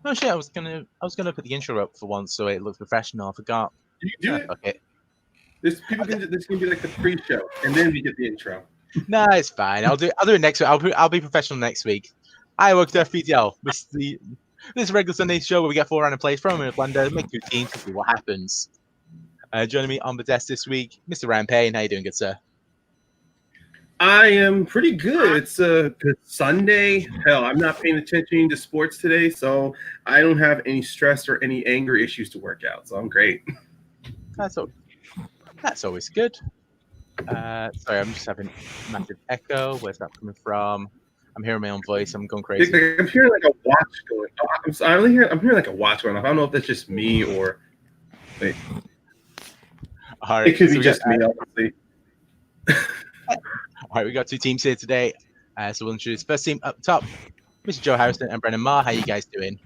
Oh shit! I was gonna put the intro up for once so it looks professional. I forgot. You do it. Okay. This gonna be like the pre-show, and then we get the intro. No, it's fine. I'll do it next week. I'll be professional next week. I work at FPTL. This regular Sunday show where we get 4 random plays from Orlando, make 2 teams to see what happens. Joining me on the desk this week, Mr. Ryan Payne. How you doing, good sir? I am pretty good. It's a good Sunday. Hell, I'm not paying attention to sports today, so I don't have any stress or any anger issues to work out. So I'm great. That's always good. Sorry, I'm just having massive echo. Where's that coming from? I'm hearing my own voice. I'm going crazy. I'm hearing like a watch going. I'm hearing like a watch going off. I don't know if that's just me or. Wait. All right, it could be just me, obviously. All right, we got 2 teams here today. So we'll introduce first team up top, Mr. Joe Harrison and Brennen Marr. How you guys doing?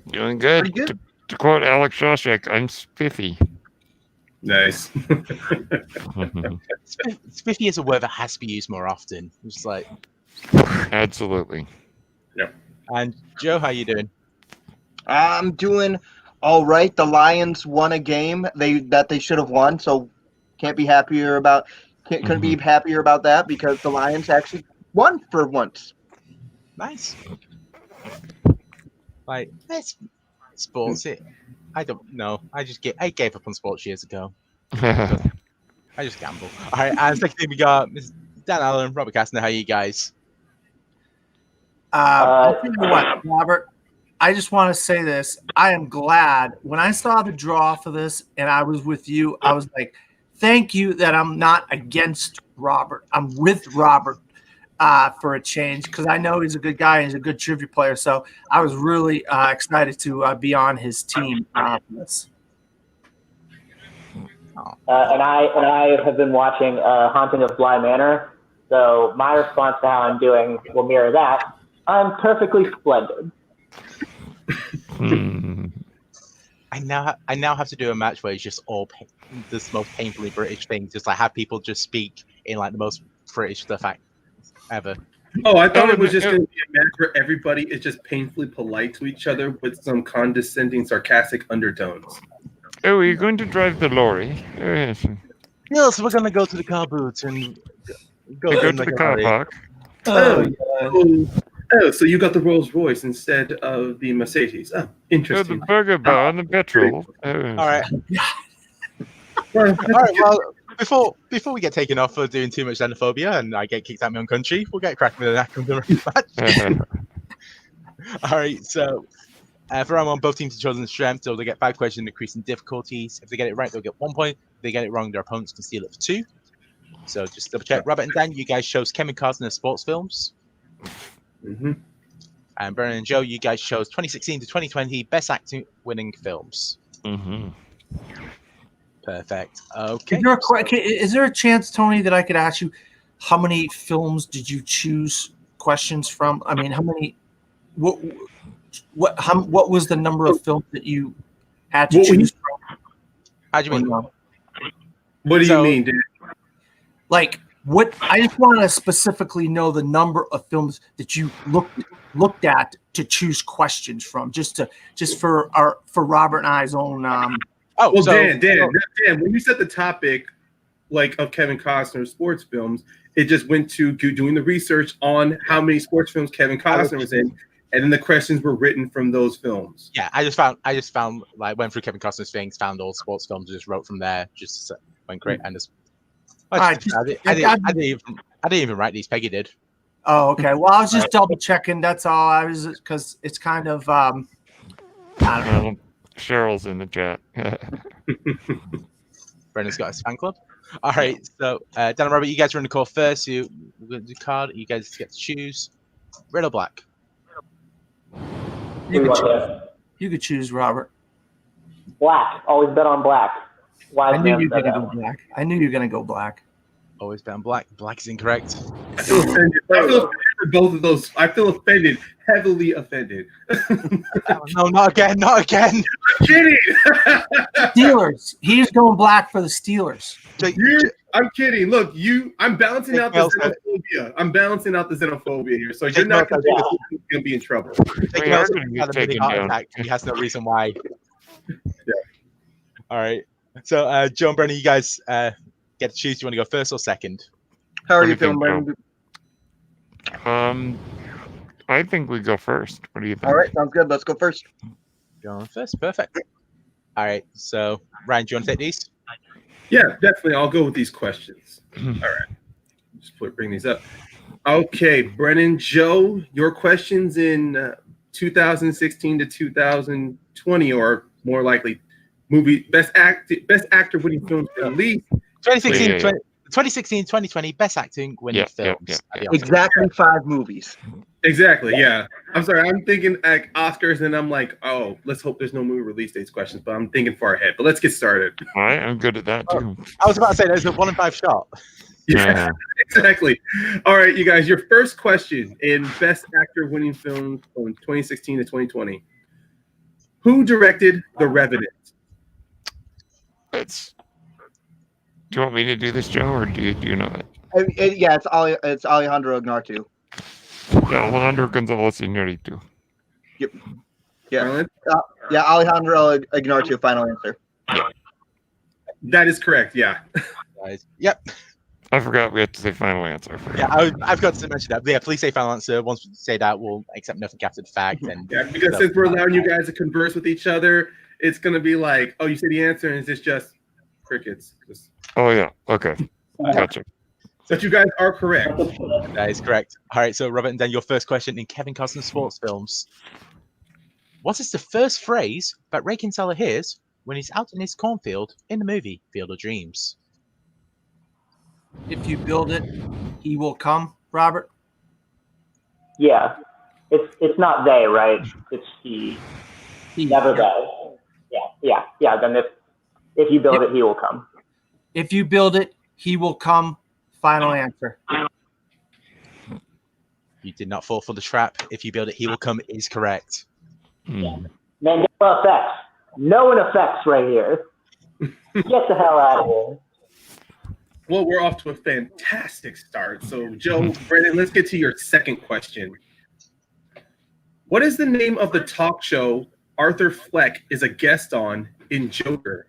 Doing good. Pretty good. To quote Alex Shawshank, I'm spiffy. Nice. Spiffy is a word that has to be used more often. Just like Absolutely. Yep. And Joe, how you doing? I'm doing all right. The Lions won a game that they should have won, so couldn't be happier about that because the Lions actually won for once. Nice. Like it's sports. I don't know. I gave up on sports years ago. I just gamble. All right. And second thing we got Mr. Dan Allen, Robert Castner. How you guys? I'll tell you what, Robert, I just want to say this. I am glad when I saw the draw for this and I was with you, I was like, thank you that I'm not against Robert. I'm with Robert for a change because I know he's a good guy and he's a good trivia player. So I was really excited to be on his team for this. And I have been watching Haunting of Bly Manor. So my response to how I'm doing will mirror that. I'm perfectly splendid. I now have to do a match where it's just all this most painfully British thing, just like have people just speak in like the most British stuff ever. Oh, I thought it was just going to be a match where everybody is just painfully polite to each other with some condescending, sarcastic undertones. Oh, are you going to drive the lorry? Yes, we're gonna go to the car boot and go to the car park. Oh, so you got the Rolls Royce instead of the Mercedes. Oh, interesting. The burger bar and the petrol. All right. All right. Well, before we get taken off for doing too much xenophobia and I get kicked out of my own country, we'll get cracking with an academic match. All right. So, for round 1, both teams have chosen strength, so they get 5 questions, increasing difficulties. If they get it right, they'll get 1 point. If they get it wrong, their opponents can steal it for 2. So just double check. Robert and Dan, you guys chose Kevin Costner sports films. Mm-hmm. And Brennen and Joe, you guys chose 2016 to 2020 Best Acting winning films. Mm-hmm. Perfect. Okay. Is there a chance, Tony, that I could ask you how many films did you choose questions from? I mean, how many? What was the number of films that you had to choose from? How do you mean? What do you mean, dude? Like, what? I just want to specifically know the number of films that you looked at to choose questions from, just for Robert and I's own. Dan, when you said the topic, like of Kevin Costner sports films, it just went to doing the research on how many sports films Kevin Costner was in, and then the questions were written from those films. Yeah, I just found like went through Kevin Costner's things, found all sports films, and just wrote from there. Just went great and just. I didn't even write these. Peggy did. Oh, okay. Well, I was just double checking. That's all. I was because it's kind of I don't know. Cheryl's in the chat. Brennan's got his fan club. All right, so Dan and Robert, you guys are in the call first. We're going to do card. You guys get to choose red or black. You could choose, Robert. Black. Always bet on black. I knew you were going to go black. I knew you were going to go black. Always bet on black. Black is incorrect. I feel offended. I feel offended for both of those. I feel offended. Heavily offended. No, not again. Not again. I'm kidding. Steelers. He's going black for the Steelers. I'm kidding. Look, I'm balancing out the Else, xenophobia. I'm balancing out the xenophobia here. So you're Take not note going that- to be in trouble. Take We are notes gonna be had a mini taken heart down. attack. He has no reason why. Yeah. All right. So, Joe and Brennan, you guys get to choose. Do you want to go first or second? How are What do you you think, feeling, Brendan? I think we go first. What do you think? All right, sounds good. Let's go first. Going first. Perfect. All right. So, Ryan, do you want to take these? Yeah, definitely. I'll go with these questions. All right. Just bring these up. Okay, Brennan, Joe, your questions in 2016 to 2020, or more likely, movie best actor winning films released. 2016, 2020 best acting winning films. Exactly 5 movies. Exactly. Yeah. I'm sorry. I'm thinking like Oscars, and I'm like, oh, let's hope there's no movie release dates questions. But I'm thinking far ahead. But let's get started. All right, I'm good at that too. I was about to say there's a 1 in 5 shot. Yeah, exactly. All right, you guys. Your first question in best actor winning films from 2016 to 2020. Who directed The Revenant? Do you want me to do this, Joe, or do you know it? Yeah, it's Alejandro Ignartu. Yeah, Alejandro Gonzalez Iñárritu. Yep. Yeah. Yeah, Alejandro Ignartu. Final answer. Yeah. That is correct. Yeah. Yep. I forgot we had to say final answer. Yeah, I've got to mention that. But yeah, please say final answer. Once we say that, we'll accept nothing after the fact. And yeah, because since we're allowing you guys to converse with each other, it's gonna be like, oh, you say the answer, and it's just crickets. Oh yeah. Okay. Gotcha. But you guys are correct. That is correct. All right, so Robert and Dan, your first question in Kevin Costner sports films. What is the first phrase that Ray Kinsella hears when he's out in his cornfield in the movie Field of Dreams? If you build it, he will come, Robert. Yeah, it's not they, right? It's he. Never they. Yeah. Then if you build it, he will come. If you build it, he will come. Final answer. You did not fall for the trap. If you build it, he will come is correct. Man, no effects. No one effects right here. Get the hell out of here. Well, we're off to a fantastic start. So, Joe, Brennan, let's get to your second question. What is the name of the talk show Arthur Fleck is a guest on in Joker?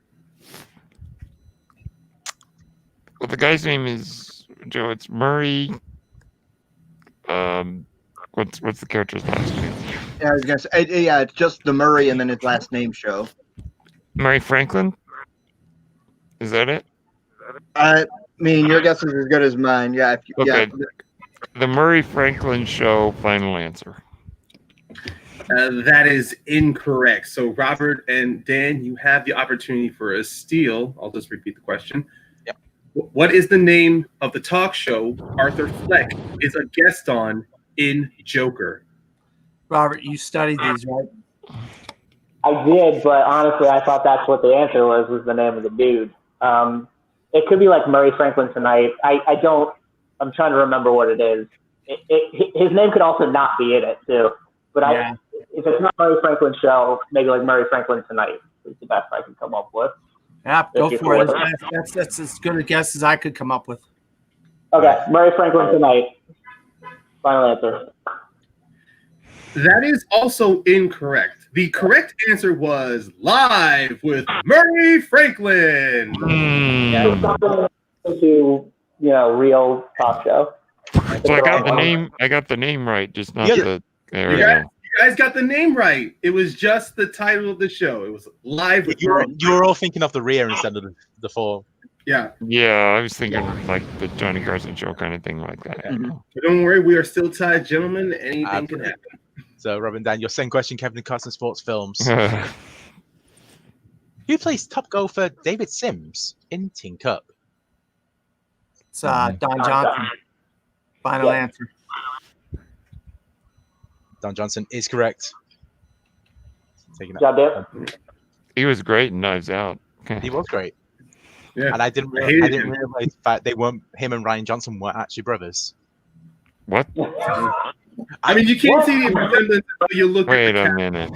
Well, the guy's name is Joe. It's Murray. What's the character's last name? Yeah, I was gonna say, it's just the Murray and then his last name show. Murray Franklin. Is that it? I mean, your guess is as good as mine. Yeah. Okay. The Murray Franklin Show. Final answer. That is incorrect. So, Robert and Dan, you have the opportunity for a steal. I'll just repeat the question. Yep. What is the name of the talk show Arthur Fleck is a guest on in Joker? Robert, you studied these, right? I did, but honestly, I thought that's what the answer was the name of the dude. It could be like Murray Franklin Tonight. I'm trying to remember what it is. His name could also not be in it, too. But if it's not Murray Franklin Show, maybe like Murray Franklin Tonight is the best I can come up with. Yeah, go for it. That's as good a guess as I could come up with. Okay, Murray Franklin Tonight. Final answer. That is also incorrect. The correct answer was Live with Murray Franklin. To real talk show. So I got the name right, just not the. There we go. You guys got the name right. It was just the title of the show. It was Live with You were all thinking of the rear instead of the four. Yeah. Yeah, I was thinking like the Johnny Carson show kind of thing like that. Mm-hmm. But don't worry, we are still tied, gentlemen. Anything can happen. So, Robin Dan, your second question, Kevin Costner sports films. Who plays top golfer David Sims in Tin Cup? It's Don Johnson. Final answer. Don Johnson is correct. He was great in Knives Out. He was great. Yeah. And I didn't realize that him and Ryan Johnson weren't actually brothers. What? I mean, you can't see the resemblance until you look Wait at the a minute.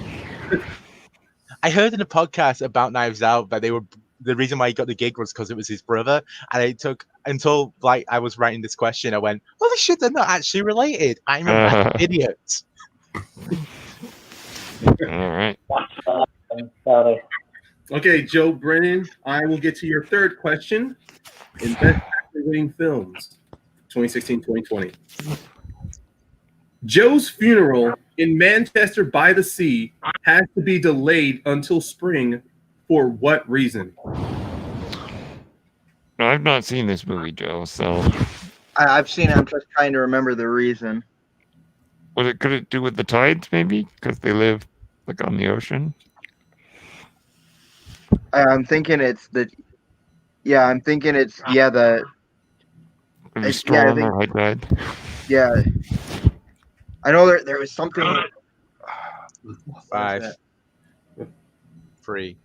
I heard in a podcast about Knives Out that they were the reason why he got the gig was because it was his brother. And it took until like I was writing this question, I went, "Holy shit, they're not actually related. I'm an idiot." All right. Okay, Joe Brennan, I will get to your third question in Best Actor-Winning Films, 2016-2020. Joe's funeral in Manchester by the Sea has to be delayed until spring. For what reason? No, I've not seen this movie, Joe. So, I've seen it. I'm just trying to remember the reason. could it do with the tides? Maybe because they live like on the ocean. I'm thinking it's the. Yeah, I'm thinking it's the. Maybe I storm think- or high tide. Yeah, I know there was something. What was 5, that? 3,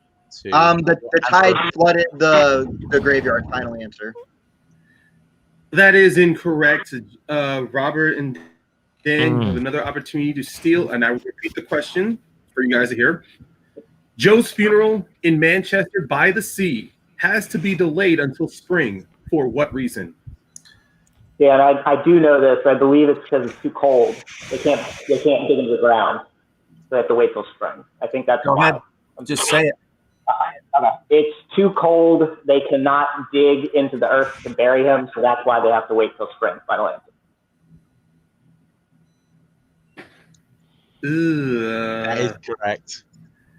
2. The tide flooded the graveyard. Final answer. That is incorrect. Robert and Dan, you have another opportunity to steal, and I will repeat the question for you guys to hear. Joe's funeral in Manchester by the Sea has to be delayed until spring. For what reason? Yeah, and I do know this. I believe it's because it's too cold. They can't dig into the ground. So they have to wait till spring. I think that's Go why. ahead. Just say it. Okay. It's too cold. They cannot dig into the earth to bury him, so that's why they have to wait till spring. Final answer. That is correct.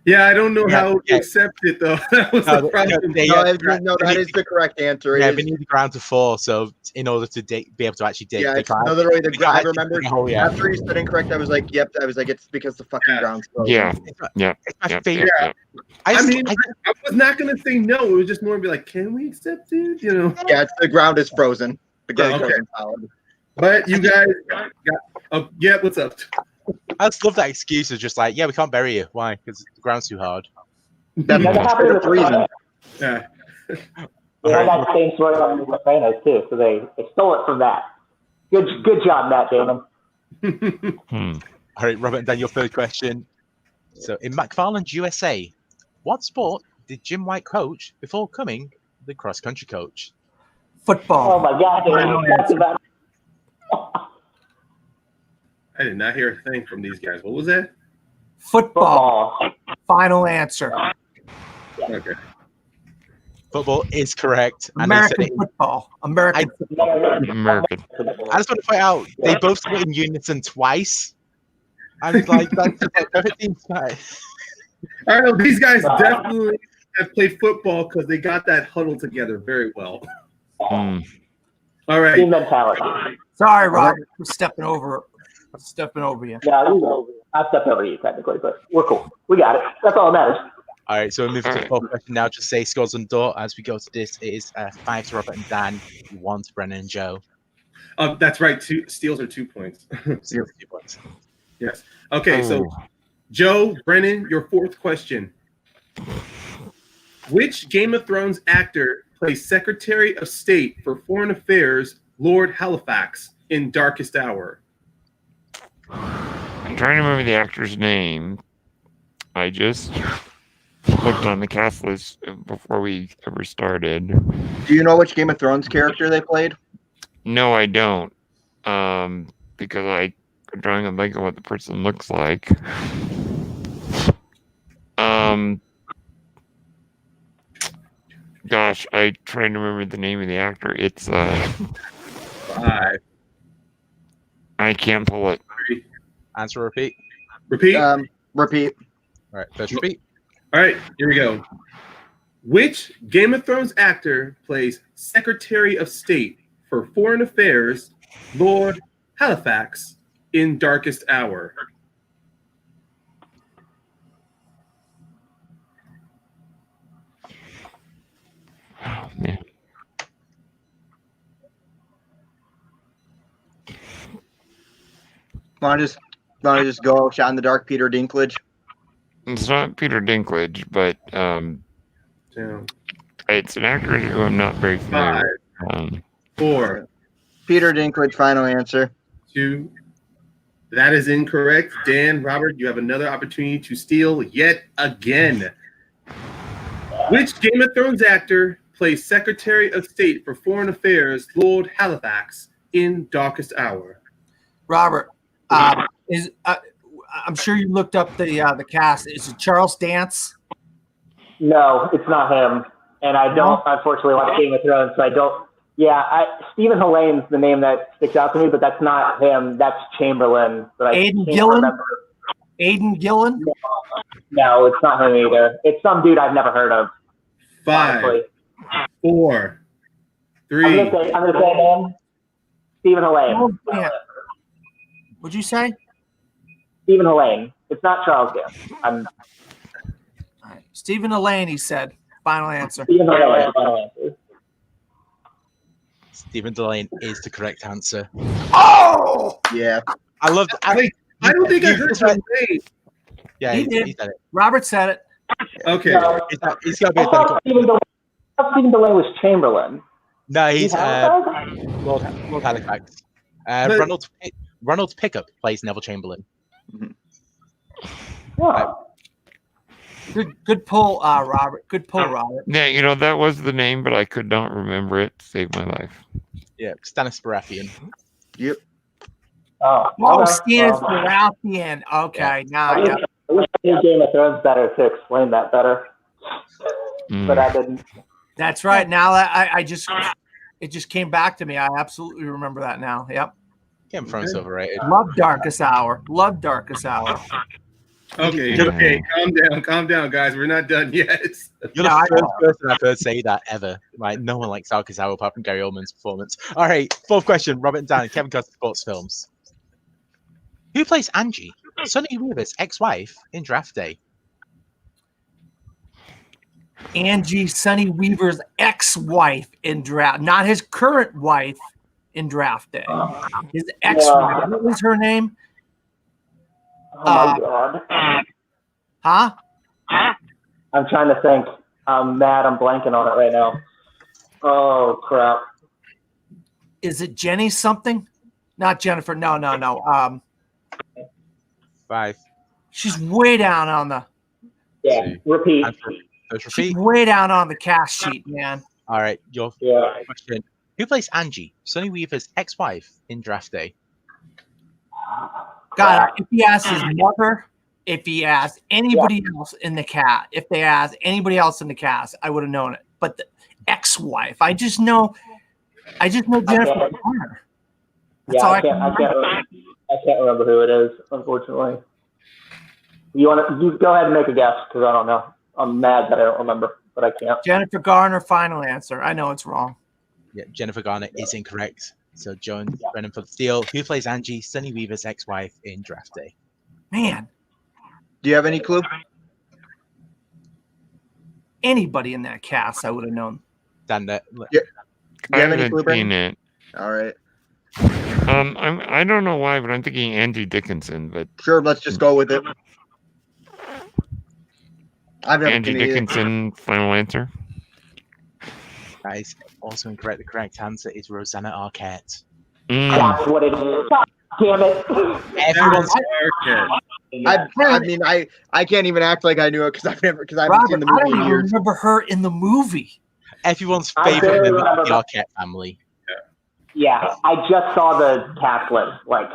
Yeah, I don't know how to accept it though. That was the problem. That is the correct answer. Yeah, we need the ground to fall. So in order to be able to actually dig, Yeah, they it's can't. another way. I remember Yeah. after you said incorrect, I was like, "Yep." I was like, "It's because the fucking ground's frozen." Yeah. It's my favorite. Yeah. I mean, I was not gonna say no. It was just more to be like, "Can we accept it?" You know? Yeah, the ground is frozen. The ground Okay. is solid. But you guys got yeah. What's up? I just love that excuse of just like, yeah, we can't bury you. Why? Because the ground's too hard. That's That happened with the reason. Yeah. They had that same story on the Sopranos too, so they stole it from that. Good job, Matt Damon. All right, Robert, and then your third question. So in McFarland's USA, what sport did Jim White coach before coming the cross-country coach? Football. Oh my God, that's about I did not hear a thing from these guys. What was that? Football. Final answer. Okay. Football is correct. And they said American it, football. American football. American. I just want to point out, they both said it in unison twice. And it's like, that's just like perfect team fight. I don't know. These guys definitely have played football because they got that huddle together very well. All right. team mentality. Sorry, Robert, for stepping over you. Yeah, I stepped over you technically, but we're cool. We got it. That's all that matters. All right, so we move to the fourth question now. Just say scores on door as we go to this. It is 5 to Robert and Dan, 1 to Brennan and Joe. That's right. Steals are 2 points. Zero for 2 points. Yes. Okay, so Joe, Brennan, your fourth question. Which Game of Thrones actor plays Secretary of State for Foreign Affairs, Lord Halifax, in Darkest Hour? I'm trying to remember the actor's name. I just looked on the cast list before we ever started. Do you know which Game of Thrones character they played? No, I don't. Because I'm drawing a blank on what the person looks like. Gosh, I'm trying to remember the name of the actor. It's 5. I can't pull it. Answer, repeat. Repeat. Repeat. All right, first repeat. All right, here we go. Which Game of Thrones actor plays Secretary of State for Foreign Affairs, Lord Halifax, in Darkest Hour? Oh, man. Want to just go shot in the dark, Peter Dinklage? It's not Peter Dinklage, but it's an actor who I'm not very familiar with. 4, Peter Dinklage. Final answer. 2. That is incorrect. Dan, Robert, you have another opportunity to steal yet again. Which Game of Thrones actor plays Secretary of State for Foreign Affairs Lord Halifax in Darkest Hour? Robert, I'm sure you looked up the cast. Is it Charles Dance? No, it's not him. And I don't, unfortunately, watch Game of Thrones, so I don't. Yeah, Stephen Helane's the name that sticks out to me, but that's not him. That's Chamberlain. But I Aidan can't Gillen? remember. Aidan Gillen? No, it's not him either. It's some dude I've never heard of. 5, honestly. 4, I'm 3. gonna say man. Stephen Helane. Oh, man. What'd you say? Stephen Helane. It's not Charles Dance. All right. Stephen Helane, he said. Final answer. Stephen Helane. Final answer. Stephen Delane is the correct answer. Oh! Yeah. I loved. I don't think I heard your name. Yeah, He he did. said it. Robert said it. Okay. No, He's got to be I a thought clinical. Stephen Delane was Chamberlain. No, he's Halifax? Lord Halifax. But- Ronald Pickup plays Neville Chamberlain. Yeah. Good pull, Robert. Good pull, Robert. Yeah, that was the name, but I could not remember it. Saved my life. Yeah, Stannis Baratheon. Yep. Oh, Oh, okay. Stannis Well, Baratheon. Okay, now, I yeah. wish I knew Game of Thrones better to explain that better, but I didn't. That's right. Now that it just came back to me. I absolutely remember that now. Yep. Game of Thrones overrated. Love Darkest Hour. Love Darkest Hour. Okay. Yeah. Okay. Calm down, guys. We're not done yet. You're No, I the first person I've heard say that ever. Like, no one likes Darkest Hour apart from Gary Oldman's performance. All right, fourth question. Robert and Dan, Kevin Costner sports films. Who plays Angie, Sonny Weaver's ex-wife, in Draft Day? Angie Sonny Weaver's ex-wife in draft, not his current wife in Draft Day. His ex-wife. What was her name? Oh my god. Huh? I'm trying to think. I'm mad. I'm blanking on it right now. Oh crap. Is it Jenny something? Not Jennifer. No. 5. She's way down on the. Yeah. Repeat. Let's She's repeat. way down on the cast sheet, man. All right, your Yeah. question. Who plays Angie, Sonny Weaver's ex-wife, in Draft Day? God, if he asks his mother, if he asked anybody else in the cast, if they asked anybody else in the cast, I would have known it. But the ex-wife, I just know Jennifer Garner. That's all I can't remember who it is, unfortunately. You go ahead and make a guess because I don't know. I'm mad that I don't remember, but I can't. Jennifer Garner, final answer. I know it's wrong. Yeah, Jennifer Garner is incorrect. So Joan Brennan for the steal. Who plays Angie, Sonny Weaver's ex-wife, in Draft Day? Man, Do you have any clue? anybody in that cast, I would have known. Dan, Yeah. I Do you have any haven't clue, seen Brandon? it. All right. I don't know why, but I'm thinking Angie Dickinson. But Sure, let's just go with it. I've never Angie seen it either. Dickinson, final answer. that is also incorrect. The correct answer is Rosanna Arquette. That's what it is. Damn it. Everyone's I can't even act like I knew it because I haven't Robert, seen the I movie don't in even years. remember her in the movie. everyone's I favorite barely member of the remember Arquette family. Yeah, I just saw the cast list. Like,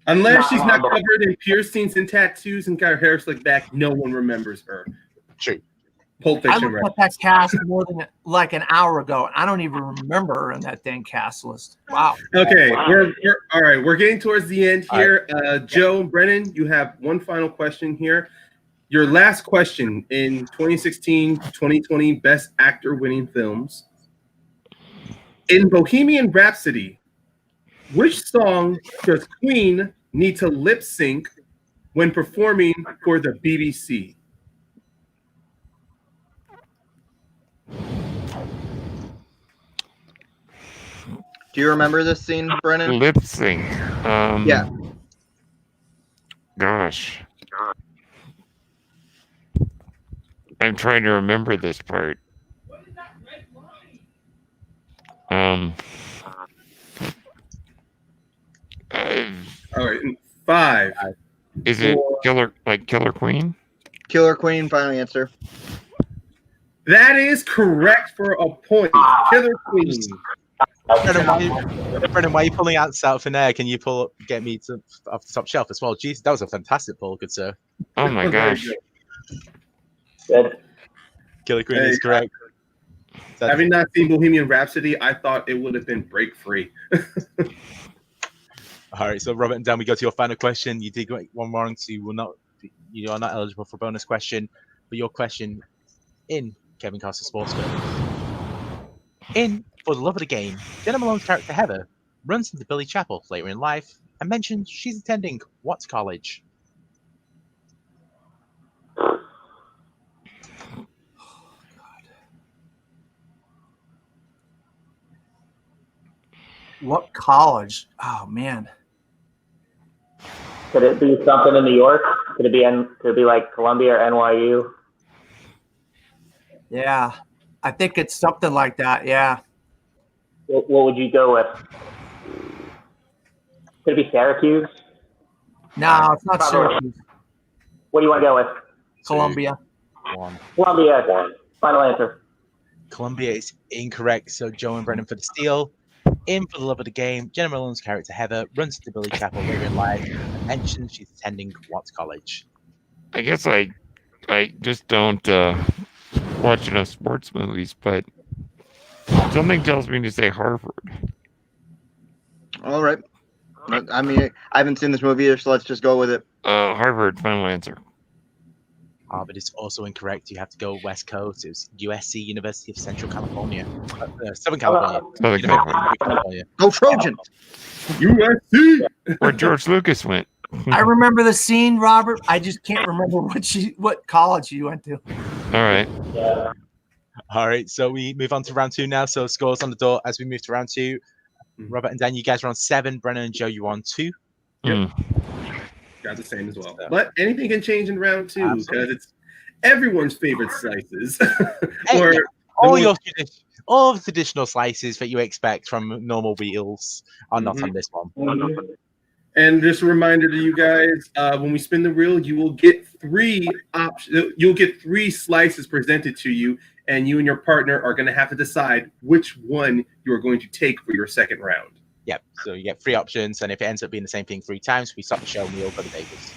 Unless she's not covered in piercings and tattoos and got her hair slicked back, no one remembers her. True. Pulp I Fiction, looked right? at that cast more than like an hour ago, and I don't even remember her in that dang cast list. Wow. Okay, we're all right. We're getting towards the end here. Joe and Brennan, you have one final question here. Your last question in 2016-2020 Best Actor winning films. In Bohemian Rhapsody, which song does Queen need to lip sync when performing for the BBC? Do you remember this scene, Brennan? Lip sync. Yeah. Gosh. I'm trying to remember this part. All right, 5. Is it Killer Queen? Killer Queen, final answer. That is correct for a point. Killer Queen. Brennan, why are you pulling out out of thin air? Can you get me off the top shelf as well? Jeez, that was a fantastic pull, good sir. Oh my gosh. Good. Killer Queen is correct. Having not seen Bohemian Rhapsody, I thought it would have been Break Free. All right, so Robert and Dan, we go to your final question. You did get one wrong, so you are not eligible for a bonus question. But your question in Kevin Costner Sports Film. In For the Love of the Game, Jenna Malone's character Heather runs into Billy Chapel later in life and mentions she's attending what college? What college? Oh man. Could it be something in New York? Could it be like Columbia or NYU? Yeah. I think it's something like that. Yeah. What would you go with? Could it be Syracuse? No, it's not Probably. Syracuse. What do you want to go with? Columbia. Columbia. Final answer. Columbia is incorrect. So Joe and Brennan for the steal. In For the Love of the Game, Jenna Malone's character Heather runs into Billy Chapel later in life and mentions she's attending what college? I guess I just don't watch enough sports movies, but something tells me to say Harvard. All right. I mean, I haven't seen this movie either, so let's just go with it. Harvard, final answer. But it's also incorrect. You have to go West Coast. It was USC, University of Central California. Southern California. Southern California. Go Trojans! USC! Where George Lucas went. I remember the scene, Robert. I just can't remember what college you went to. All right. All right, so we move on to round 2 now. So scores on the door as we move to round 2. Robert and Dan, you guys are on 7. Brennan and Joe, you are on 2. Yep. Got the same as well. But anything can change in round 2 because it's everyone's favorite slices. All the traditional slices that you expect from normal wheels are not on this one. And just a reminder to you guys, when we spin the wheel, you will get 3 options. You'll get 3 slices presented to you, and you and your partner are going to have to decide which one you are going to take for your second round. Yep. So you get 3 options, and if it ends up being the same thing 3 times, we stop the show and we all go to Vegas.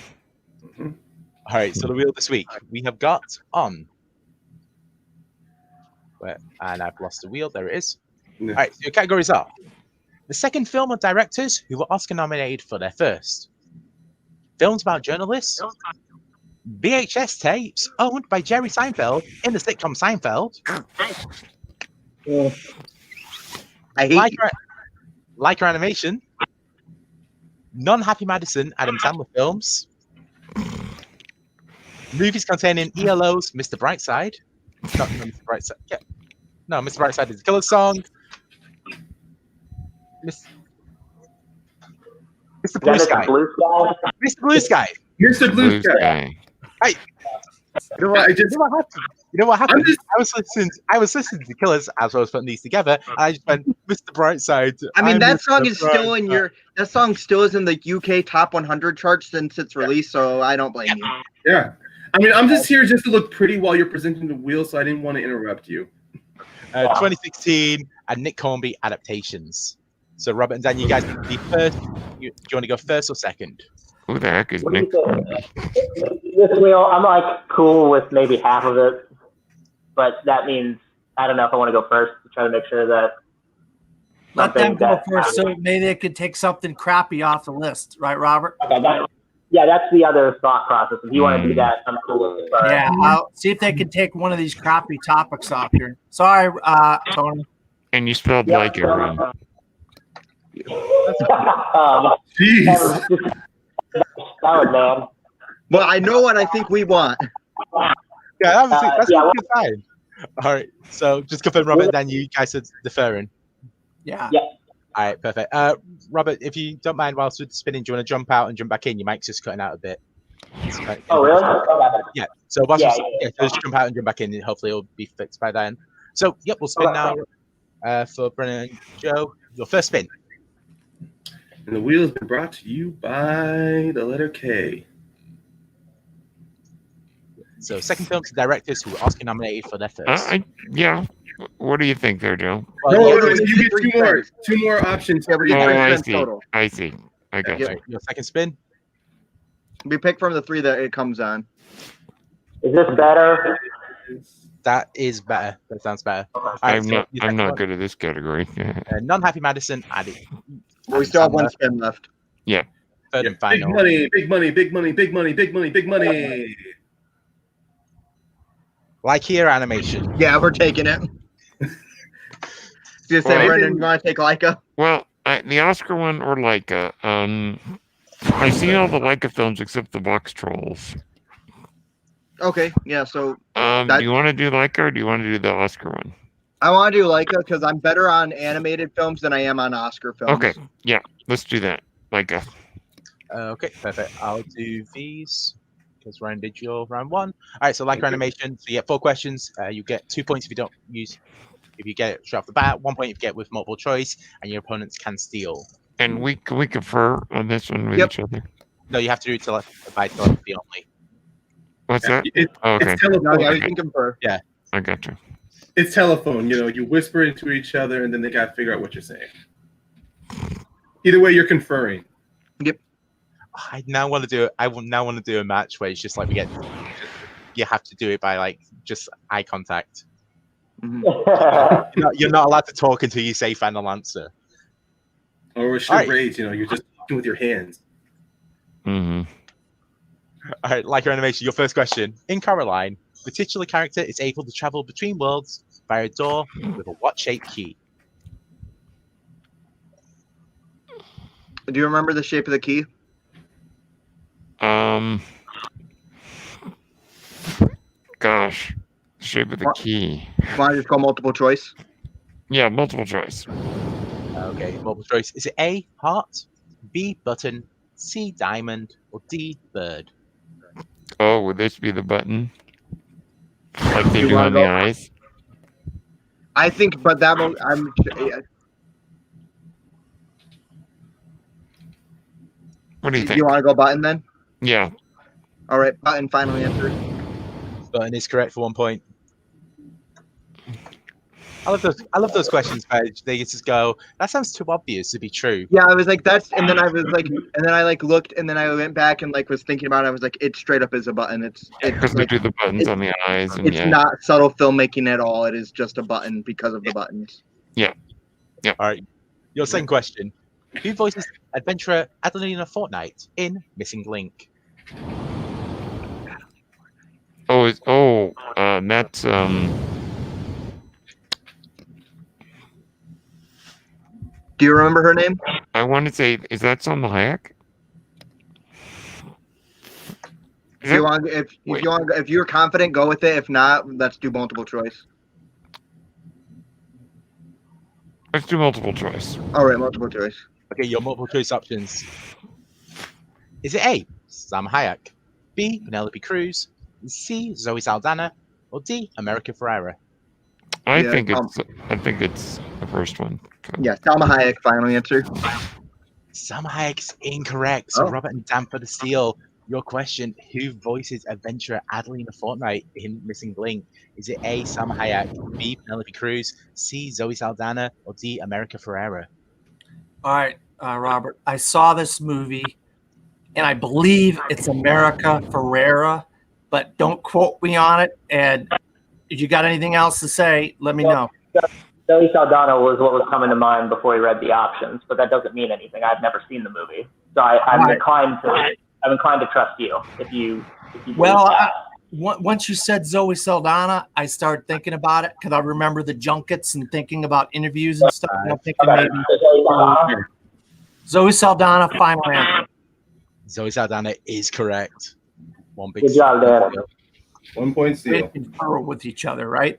All right. So the wheel this week we have got on. And I've lost the wheel. There it is. All right. So your categories are the second film of directors who were Oscar nominated for their first. Films about journalists. VHS tapes owned by Jerry Seinfeld in the sitcom Seinfeld. I hate Leica Animation. Non-Happy Madison Adam Sandler films. Movies containing ELO's Mr. Brightside. Not Mr. Brightside. Yeah. No, Mr. Brightside is the Killer Song. Mr. Blue Sky. Mr. Blue Sky. Mr. Blue Sky. Hey. You know what happened? I was listening to Killers as I was putting these together, and I just went, Mr. Brightside. I mean, that song is still in that song still is in the UK top 100 charts since its release, so I don't blame you. Yeah. I mean, I'm just here just to look pretty while you're presenting the wheel, so I didn't want to interrupt you. 2016 and Nick Hornby adaptations. So Robert and Dan, you guys can be first. Do you want to go first or second? Who the heck is Nick? This wheel, I'm like cool with maybe half of it, but that means I don't know if I want to go first to try to make sure that. Let them go first, so maybe they could take something crappy off the list, right, Robert? Okay, that's the other thought process. If you want to do that, I'm cool with it. Yeah, I'll see if they can take one of these crappy topics off here. Sorry, Tony. And you spelled like it wrong. Jeez. Man. Well, I know what I think we want. Yeah, that's a good sign. All right, so just confirm, Robert, then you guys are deferring. Yeah. Yeah. All right, perfect. Robert, if you don't mind, whilst we're spinning, do you want to jump out and jump back in? Your mic's just cutting out a bit. Oh, really? Yeah. So just jump out and jump back in, and hopefully it'll be fixed by then. So, yep, we'll spin now for Brennan and Joe. Your first spin. And the wheel has been brought to you by the letter K. So second film to directors who were Oscar nominated for their first. Yeah. What do you think there, Joe? Well, No, yeah, no, we you get get three two spins. more options. Yeah, we get Oh, three I spins see. total. I see. I got you. your second spin. We pick from the three that it comes on. Is this better? That is better. That sounds better. All right, I'm so not. your I'm second not one, good at this category. Non-happy Madison added. We still have one spin left. Third and Big final. money, big money, big money, big money, big money, big money. Like here, animation. Yeah, we're taking it. Just say, Well, Brendan, you want to take Leica? Well, the Oscar one or Leica. I've seen all the Leica films except the Box Trolls. Okay, yeah. So Do you want to do Leica or do you want to do the Oscar one? I want to do Leica because I'm better on animated films than I am on Oscar films. Okay, yeah, let's do that. Leica. Okay, perfect. I'll do these because Ryan did your round one. All right, so like animation, so you get 4 questions. You get 2 points if you don't use. If you get it straight off the bat, 1 point if you get with multiple choice, and your opponents can steal. And we confer on this one with each other. No, you have to do it by telepathy only. What's that? Okay. It's telephone. No, you can confer. Yeah, I got you. It's telephone. You know, you whisper into each other, and then they got to figure out what you're saying. Either way, you're conferring. Yep. I now want to do. I will now want to do a match where it's just like we get. You have to do it by like just eye contact. Mm-hmm. You're not allowed to talk until you say final answer. Or with charades, you know, you're just talking with your hands. Mm-hmm. All right, like your animation, your first question. In Coraline, the titular character is able to travel between worlds via a door with a what-shaped key? Do you remember the shape of the key? Gosh, shape of the key. Want to just go multiple choice? Yeah, multiple choice. Okay, multiple choice. Is it A, heart, B, button, C, diamond, or D, bird? Oh, would this be the button? Like they do wanna on the go? eyes? I think, but that will. What do you Do think? you want to go button then? Yeah. All right, button. Final answer. Button is correct for 1 point. I love those questions, Paige. They just go, that sounds too obvious to be true. Yeah, I was like, that's, and then I was like, and then I like looked, and then I went back and like was thinking about it. I was like, it straight up is a button. It's Because they like, do the buttons on the eyes. And it's yeah. not subtle filmmaking at all. It is just a button because of the buttons. Yeah. All right. Your second question. Who voices adventurer Adelina Fortnite in Missing Link? That's Do you remember her name? I want to say, is that Salma Hayek? If you want, if you're confident, go with it. If not, let's do multiple choice. Let's do multiple choice. All right, multiple choice. Okay, your multiple choice options. Is it A, Sam Hayek, B, Penelope Cruz, C, Zoe Saldana, or D, America Ferrera? I think it's the first one. Yeah, Salma Hayek. Final answer. Salma Hayek's incorrect. So Oh. Robert and Dan for the steal. Your question: who voices adventurer Adelina Fortnite in Missing Link? Is it A, Salma Hayek, B, Penelope Cruz, C, Zoe Saldana, or D, America Ferrera? All right, Robert. I saw this movie, and I believe it's America Ferrera, but don't quote me on it. And if you got anything else to say, let me know. Zoe Saldana was what was coming to mind before he read the options, but that doesn't mean anything. I've never seen the movie, so I'm Right. inclined to trust you if you. Well, once you said Zoe Saldana, I started thinking about it because I remember the junkets and thinking about interviews and stuff. And I'm thinking maybe Zoe Saldana. Final answer. Zoe Saldana is correct. One big. Good job, Dan. 1 point We steal. confer with each other, right?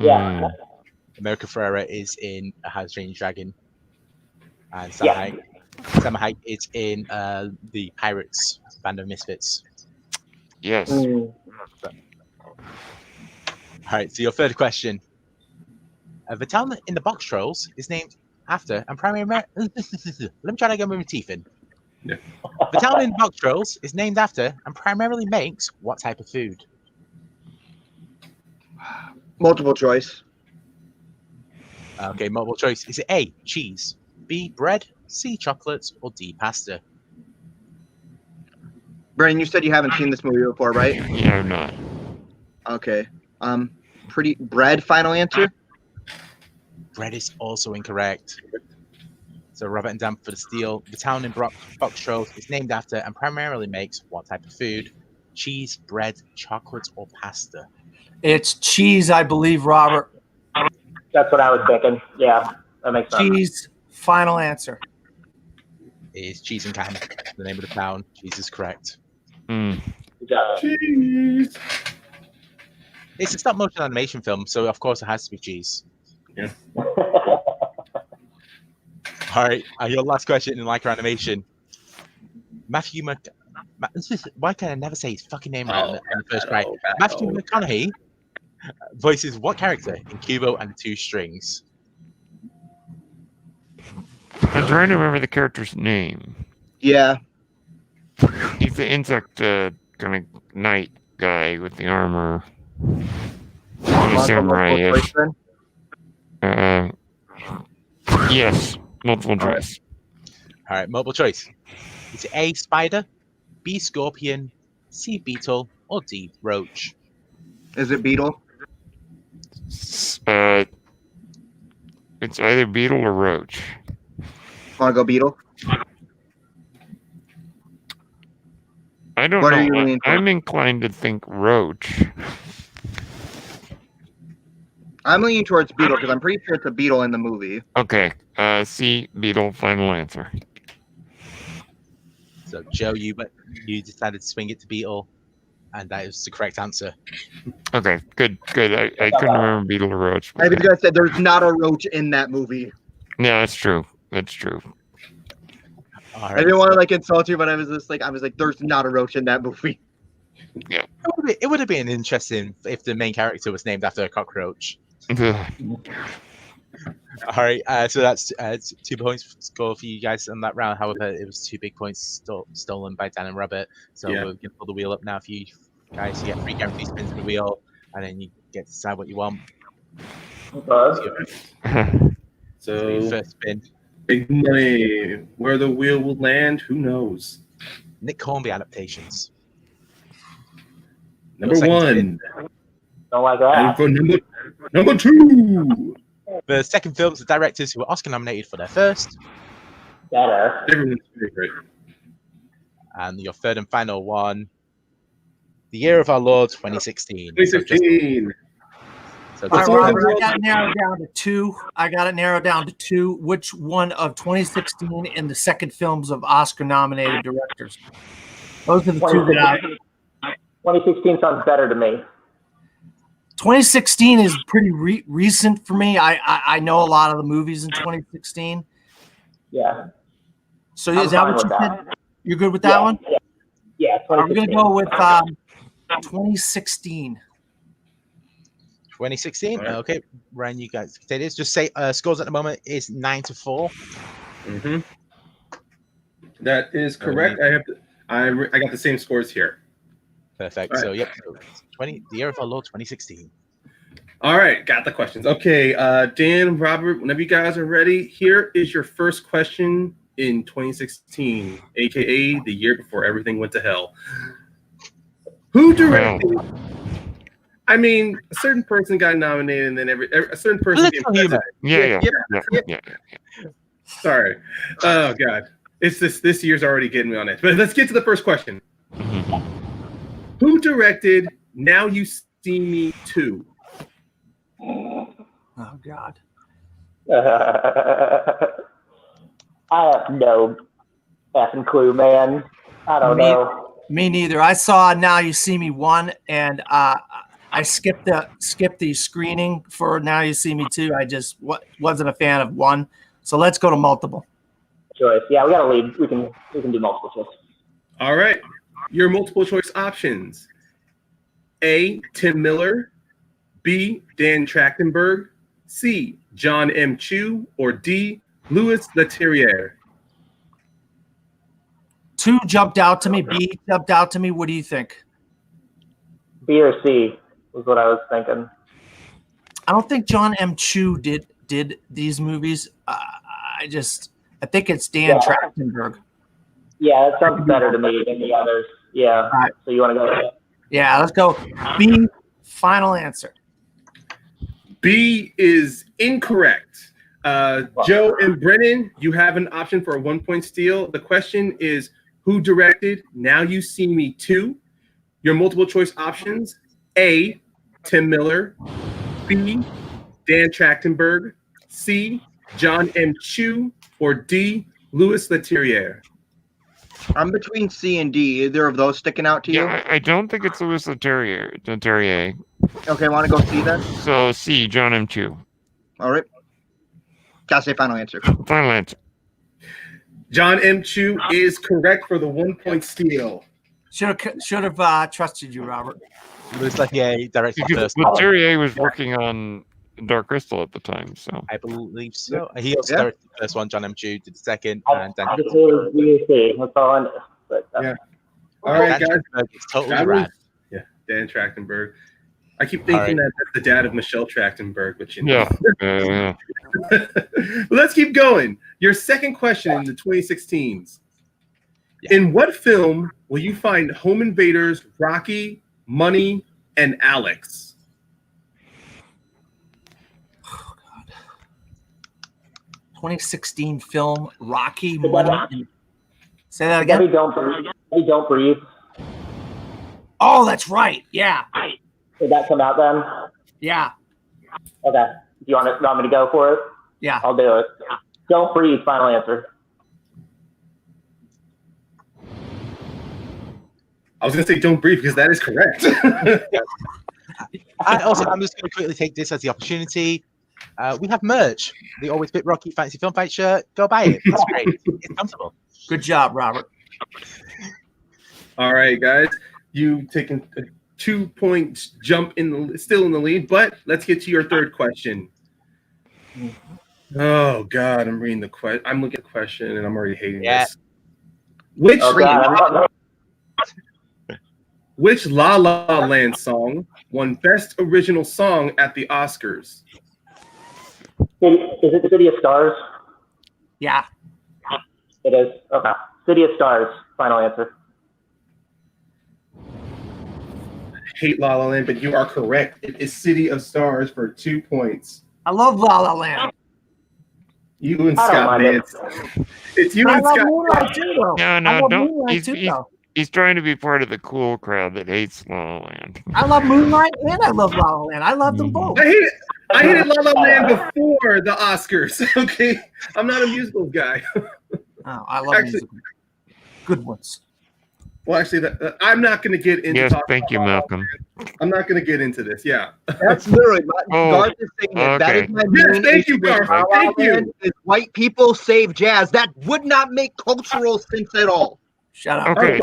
Yeah. America Ferrera is in A How to Train Your Dragon, and Salma Hayek is in the Pirates Band of Misfits. Yes. All right, so your third question. The town in the Box Trolls is named after and primary. Let me try to get my teeth in. Yeah. The town in Montrose is named after and primarily makes what type of food? Multiple choice. Okay, multiple choice. Is it A, cheese, B, bread, C, chocolates, or D, pasta? Brennan, you said you haven't seen this movie before, right? Yeah, I'm not. Okay. Pretty bread. Final answer. Bread is also incorrect. So Robert and Dan for the steal. The town in Montrose is named after and primarily makes what type of food? Cheese, bread, chocolate, or pasta? It's cheese, I believe, Robert. That's what I was thinking. Yeah, that makes sense. Cheese. Final answer. It is cheese and can. The name of the town. Cheese is correct. Mm. Good job. Cheese. It's a stop motion animation film, so of course it has to be cheese. Yeah. All right, your last question in like animation. Why can I never say his fucking name right on the first try? Matthew McConaughey voices what character in Kubo and the Two Strings? I'm trying to remember the character's name. Yeah. He's the insect kind of knight guy with the armor. Samurai-ish. Yes, multiple choice. All right, multiple choice. Is it A, spider, B, scorpion, C, beetle, or D, roach? Is it beetle? It's either beetle or roach. Want to go beetle? I don't What are know. you leaning I'm inclined to think roach. I'm leaning towards beetle because I'm pretty sure it's a beetle in the movie. Okay. C, beetle. Final answer. So Joe, you decided to swing it to beetle, and that is the correct answer. Okay, good. I couldn't remember beetle or roach. I think I said there's not a roach in that movie. Yeah, that's true. That's true. All right, I didn't want to insult you, but I was like, there's not a roach in that movie. Yeah. It would have been interesting if the main character was named after a cockroach. All right, so that's 2 points score for you guys on that round. However, it was 2 big points stolen by Dan and Robert. So we're going to pull the wheel up now for you guys. You get 3 guaranteed spins in the wheel, and then you get to decide what you want. So your first spin. Big money. Where the wheel will land, who knows? Nick Hornby adaptations. Number 1. Don't like that. And for number 2. The second film's the directors who were Oscar nominated for their first. Better. Everyone's favorite. And your third and final one, the year of our Lord 2016. 2016. So All right, Robert, I got it narrowed down to 2. Which one of 2016 and the second films of Oscar-nominated directors? Those are the 2 that 2016 sounds better to me. 2016 is pretty recent for me. I know a lot of the movies in 2016. Yeah. So is that what you said? You're good with that one? Yeah. We're going to go with 2016. 2016. Okay, Ryan, you guys say this. Just say scores at the moment is 9-4. Mm-hmm. That is correct. I got the same scores here. Perfect. Right. So yep, the year of our Lord 2016. All right, got the questions. Okay, Dan, Robert, whenever you guys are ready, here is your first question in 2016, aka the year before everything went to hell. Who directed? I mean, a certain person got nominated, and then a certain person. Yeah. Sorry. Oh God, it's this year's already getting me on it. But let's get to the first question. Who directed Now You See Me 2? Oh God. I have no effing clue, man. I don't know. Me neither. I saw Now You See Me 1, and I skipped the screening for Now You See Me 2. I just wasn't a fan of 1. So let's go to multiple choice. Yeah, we got to lead. We can do multiple choice. All right. Your multiple choice options: A, Tim Miller, B, Dan Trachtenberg, C, John M. Chu, or D, Louis Leterrier. 2 jumped out to me. B jumped out to me. What do you think? B or C was what I was thinking. I don't think John M. Chu did these movies. I think it's Dan Trachtenberg. Yeah, that sounds better to me than the others. Yeah. Right. So you want to go with it? Yeah, let's go. B, final answer. B is incorrect. Joe and Brennan, you have an option for a 1-point steal. The question is, who directed Now You See Me 2? Your multiple choice options: A, Tim Miller; B, Dan Trachtenberg; C, John M. Chu; or D, Louis Leterrier. I'm between C and D. Either of those sticking out to you? Yeah, I don't think it's Louis Leterrier. Okay, want to go C then? So C, John M. Chu. All right. Gotta say final answer. Final answer. John M. Chu is correct for the 1-point steal. Should have trusted you, Robert. It was like, yeah, he directed the Because first one. Leterrier was working on Dark Crystal at the time, so. I believe so. He also directed the first one. John M. Chu did the second, and Dan. Just was B or C. That's all I know. But, Yeah. All right, Dan guys. Trachtenberg is totally That rad. was- Dan Trachtenberg. I keep thinking that that's the dad of Michelle Trachtenberg, which you know. Yeah. Let's keep going. Your second question in the 2016s. Yeah. In what film will you find home invaders Rocky, Money, and Alex? 2016 film Rocky Money. Say that Debbie, again. don't breathe. Oh, that's right. Yeah. Did that come out then? Yeah. Okay. Do you want me to go for it? Yeah. I'll do it. Don't breathe. Final answer. I was going to say don't breathe because that is correct. I'm just going to quickly take this as the opportunity. We have merch. The Always Fit Rocky Fancy Film Fight shirt. Go buy it. It's great. It's comfortable. Good job, Robert. All right, guys. You've taken a 2-point jump still in the lead, but let's get to your third question. Oh God, I'm reading the question. I'm looking at the question and I'm already hating this. Which La La Land song won Best Original Song at the Oscars? Is it City of Stars? Yeah. It is. Okay. City of Stars. Final answer. Hate La La Land, but you are correct. It is City of Stars for 2 points. I love La La Land. You and I don't Scott mind it. Vance. It's you I and love Scott. Moonlight too, though. No, I love don't. Moonlight too, though. He's trying to be part of the cool crowd that hates La La Land. I love Moonlight and I love La La Land. I love them both. I hated La La Land before the Oscars. Okay, I'm not a musicals guy. Oh, I love musicals. Good ones. Well, actually, I'm not going to get into. Yes, thank you, about Malcolm. I'm not going to get into this. Yeah. That's literally Garth is saying that. That okay. is my Yes, main thank you, issue with Garth. La La Thank you. Land is white people save jazz. That would not make cultural sense at all. Shut up. Okay, Okay.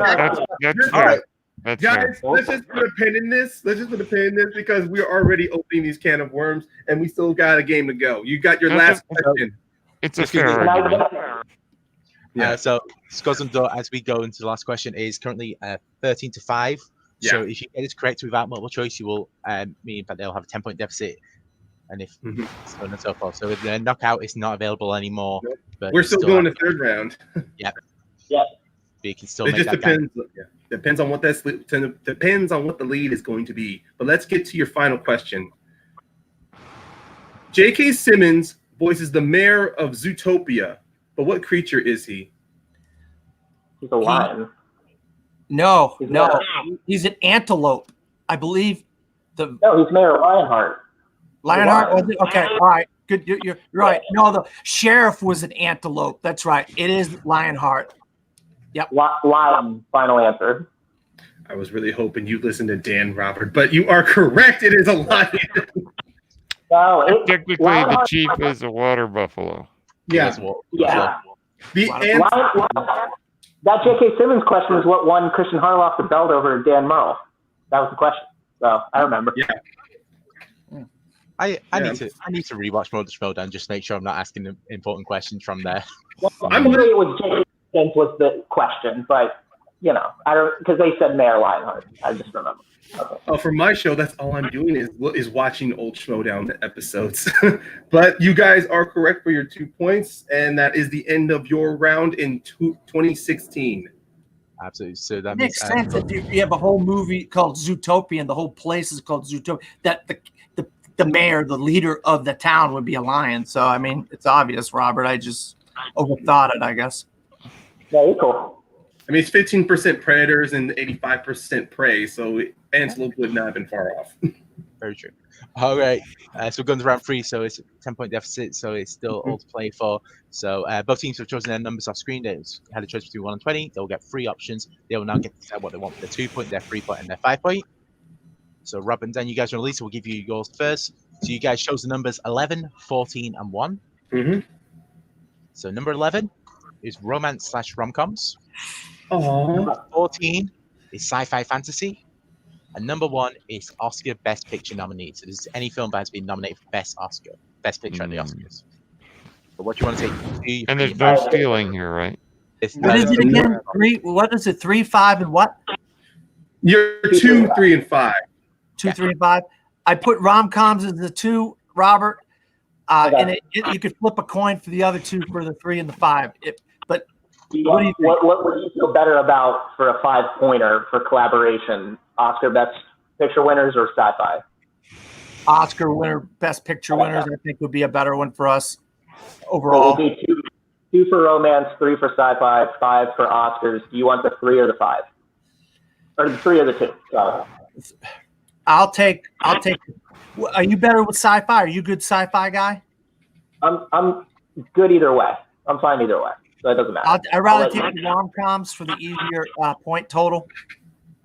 that's All right. fair. That's fair. Guys, let's just put a pin in this. Because we're already opening these can of worms, and we still got a game to go. You got your last question. It's a fair Excuse me. argument. So scores and door as we go into the last question is currently 13-5. So if you get it correct without multiple choice, you will mean that they'll have a 10-point deficit, and if so on and so forth. So if the knockout is not available anymore, but We're still going to third round. Yep. Yep. You can still It make just that game. depends. Yeah. Depends on what the lead is going to be. But let's get to your final question. J.K. Simmons voices the mayor of Zootopia, but what creature is he? He's a lion. No, He's no. not. He's an antelope. I believe the No, he's Mayor Lionheart. Lionheart was it? Okay, all right. Good. You're right. No, the sheriff was an antelope. That's right. It is Lionheart. Yep. Lion. Final answer. I was really hoping you listened to Dan Robert, but you are correct. It is a lion. No, Technically, the Lionheart- chief is a water buffalo. Yeah. Yeah. The answer. That J.K. Simmons question was what won Christian Harloff the belt over Dan Merle. That was the question. So I remember. Yeah. I need to rewatch more of the show and just make sure I'm not asking important questions from there. Well, I'm Usually it was Spence was the question, but you know, I don't because they said Mayor Lionheart. I just remember. Okay. Oh, for my show, that's all I'm doing is watching old Schmodown episodes. But you guys are correct for your 2 points, and that is the end of your round in 2016. Absolutely. So that It makes means sense if you have a whole movie called Zootopia and the whole place is called Zootopia. That the mayor, the leader of the town, would be a lion. So I mean, it's obvious, Robert. I just overthought it, I guess. Yeah, you're cool. I mean, it's 15% predators and 85% prey, so Antelope would not have been far off. very true. All right. So guns round 3, so it's a 10-point deficit, so it's still all to play for. So both teams have chosen their numbers off screen. They had a choice between 1 and 20. They'll get 3 options. They will now get to decide what they want for their 2-point, their 3-point, and their 5-point. So Rob and Dan, you guys are released, so we'll give you yours first. So you guys chose the numbers 11, 14, and 1. Mm-hmm. So number 11 is romance / rom-coms. Aww. Number 14 is sci-fi fantasy. And number 1 is Oscar Best Picture nominee. So this is any film that has been nominated for Best Picture at the Oscars. But what do you want to take? And there's no stealing here, right? What is it again? What is it? 3, 5, and what? You're 2, 3, and 5. 2, 3, and 5. I put rom-coms as the 2, Robert. And you could flip a coin for the other 2 for the 3 and the 5. What do you think? What would you feel better about for a 5-pointer for collaboration? Oscar Best Picture winners or sci-fi? Oscar winner, Best Picture winners, I think would be a better one for us overall. So we'll do 2 for romance, 3 for sci-fi, 5 for Oscars. Do you want the 3 or the 5? Or the 3 or the 2? Sorry. I'll take. Are you better with sci-fi? Are you a good sci-fi guy? I'm good either way. I'm fine either way. So it doesn't matter. I'd rather take the rom-coms for the easier point total.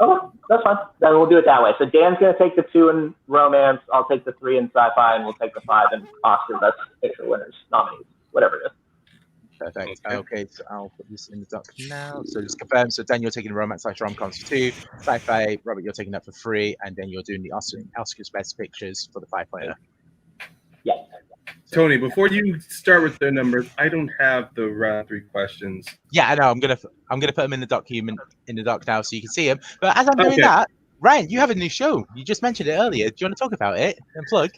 Okay, that's fine. Then we'll do it that way. So Dan's going to take the 2 in romance. I'll take the 3 in sci-fi, and we'll take the 5 in Oscar Best Picture winners, nominees, whatever it is. Perfect. Okay, so I'll put this in the doc now. So just confirm. So Dan, you're taking romance / rom-coms for 2, sci-fi. Robert, you're taking that for 3, and then you're doing the Oscars Best Pictures for the 5-pointer. Yeah. Tony, before you start with the numbers, I don't have the round 3 questions. Yeah, I know. I'm gonna put them in the document in the doc now so you can see them. But as I'm doing that, Ryan, you have a new show. You just mentioned it earlier. Do you want to talk about it and plug?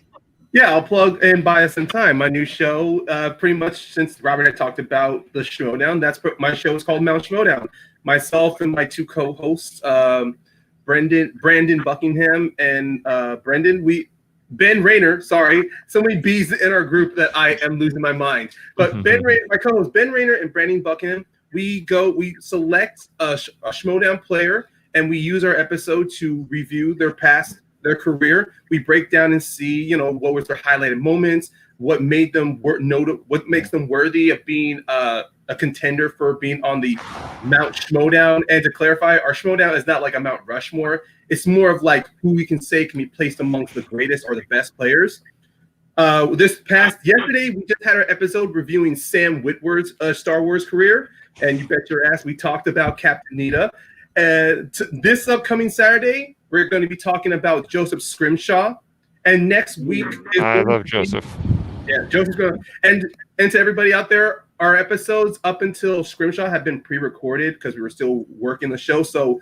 Yeah, I'll plug and buy us some time. My new show, pretty much since Robert had talked about the Schmodown, my show is called Mount Schmodown. Myself and my 2 co-hosts, Brandon Buckingham and Ben Rayner, sorry, so many B's in our group that I am losing my mind. But Ben Rayner, my co-host Ben Rayner and Brandon Buckingham, we select a Schmodown player and we use our episode to review their career. We break down and see, what was their highlighted moments, what made them what makes them worthy of being a contender for being on the Mount Schmodown. And to clarify, our Schmodown is not like a Mount Rushmore. It's more of like who we can say can be placed amongst the greatest or the best players. Yesterday, we just had our episode reviewing Sam Witwer's Star Wars career. And you bet your ass we talked about Captain Nita. This upcoming Saturday, we're going to be talking about Joseph Scrimshaw. And next week... I love Joseph. Yeah, Joseph's going to... And to everybody out there, our episodes up until Scrimshaw have been pre-recorded because we were still working the show. So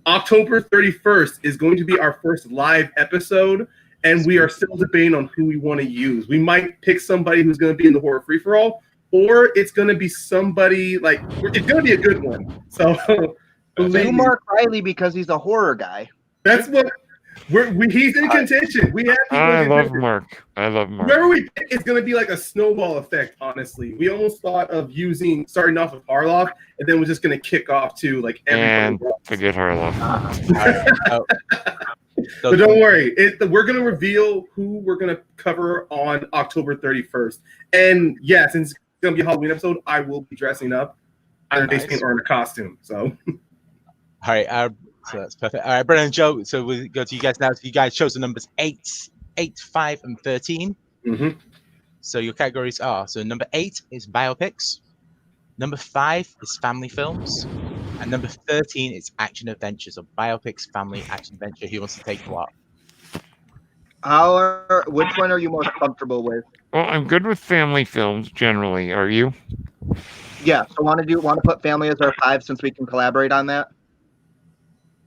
October 31st is going to be our first live episode, and we are still debating on who we want to use. We might pick somebody who's going to be in the horror free-for-all, or it's going to be somebody it's going to be a good one. So do Mark Riley because he's a horror guy. That's what he's in contention. We have. I love Mark. Whoever we pick is going to be like a snowball effect. Honestly, we almost thought of starting off with Harloff, and then we're just going to kick off to like everybody. And forget Harloff. But don't worry, we're going to reveal who we're going to cover on October 31st. And yeah, since it's going to be a Halloween episode, I will be dressing up either face paint or in a costume. So, all right. So that's perfect. All right, Brennan and Joe. So we'll go to you guys now. So you guys chose the numbers 8, 5, and 13. Mm-hmm. So your categories are: so number 8 is biopics, number 5 is family films, and number 13 is action adventure. So biopics, family, action adventure. Who wants to take what? Which one are you most comfortable with? Well, I'm good with family films generally. Are you? Yeah. So want to put family as our 5 since we can collaborate on that.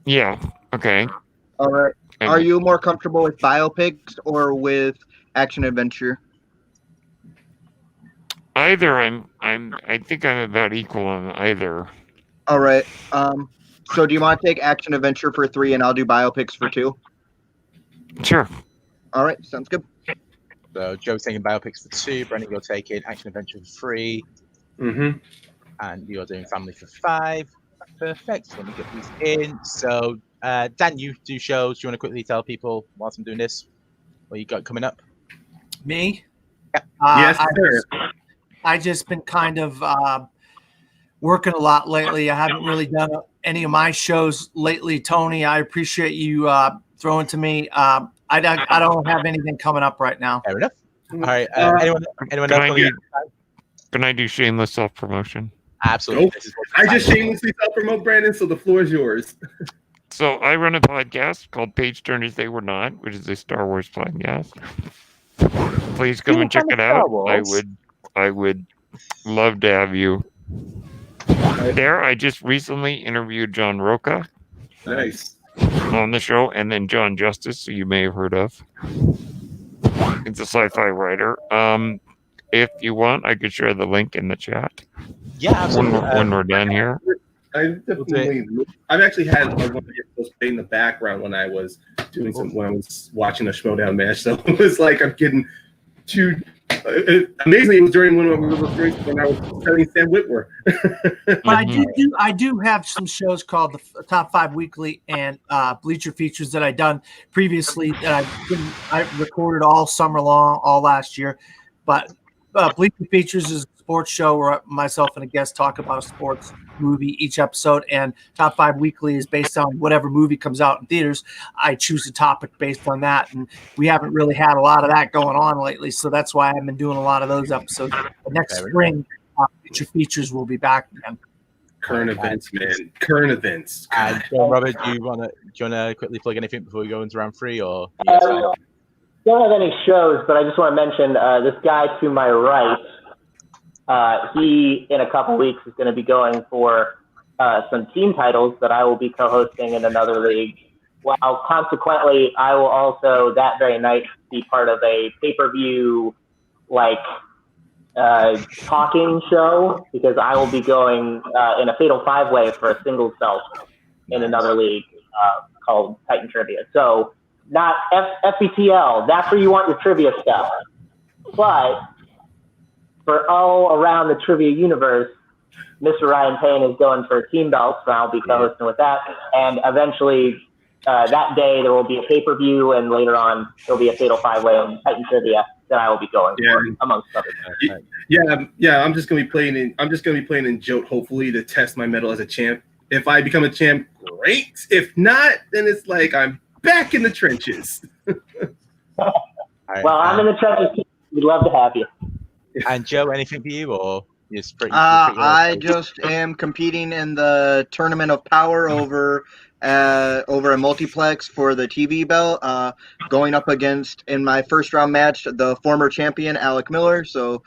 Yeah. Okay. All right. And Are you more comfortable with biopics or with action adventure? either I think I'm about equal on either. All right. So do you want to take action adventure for 3 and I'll do biopics for 2? Sure. All right. Sounds good. So Joe's taking biopics for 2, Brennan, you're taking action adventure for 3, Mm-hmm. and you're doing family for 5. Perfect. Let me get these in. So, Dan, you do shows. Do you want to quickly tell people whilst I'm doing this what you got coming up? Me? Yeah. Yes, sir. I just been kind of working a lot lately. I haven't really done any of my shows lately. Tony, I appreciate you throwing to me. I don't have anything coming up right now. Fair enough. All right. Anyone Can else? I do shameless self promotion? Absolutely. Nope. I just shamelessly self-promote, Brandon, so the floor is yours. So I run a podcast called Page Turners They Were Not, which is a Star Wars podcast. Please come and check it out. I would love to have you there. I just recently interviewed John Roca Nice. on the show, and then John Justice, who you may have heard of. It's a sci-fi writer. If you want, I could share the link in the chat. Yeah, absolutely. When we're done here. I've actually had one of the episodes playing in the background when I was doing when I was watching a Schmodown match. So it was like I'm getting too. Amazingly, it was during when I was telling Sam Whitwer. But I do have some shows called the Top 5 Weekly and Bleacher Features that I've done previously that I recorded all summer long, all last year. But Bleacher Features is a sports show where myself and a guest talk about a sports movie each episode, and Top 5 Weekly is based on whatever movie comes out in theaters. I choose a topic based on that, and we haven't really had a lot of that going on lately, so that's why I've been doing a lot of those episodes. But next spring, Bleacher Features will be back again. Current events, man. Current events. Robert, do you want to quickly plug anything before we go into round 3, or? Don't have any shows, but I just want to mention this guy to my right. He, in a couple weeks, is going to be going for some team titles that I will be co-hosting in another league. While consequently, I will also that very night be part of a pay-per-view talking show, because I will be going in a fatal 5-way for a single self in another league called Titan Trivia. So not FPTL. That's where you want your trivia stuff. But for all around the trivia universe, Mr. Ryan Payne is going for a team belt, so I'll be co-hosting with that. And eventually, that day, there will be a pay-per-view, and later on, there'll be a fatal 5-way on Titan Trivia that I will be going for, amongst other things. Yeah. I'm just gonna be playing in Jote, hopefully, to test my mettle as a champ. If I become a champ, great. If not, then it's like I'm back in the trenches. Well, I'm in the trenches. We'd love to have you. And Joe, anything for you, or just pretty? I just am competing in the Tournament of Power over a multiplex for the TV belt, going up against, in my first round match, the former champion Alec Miller. So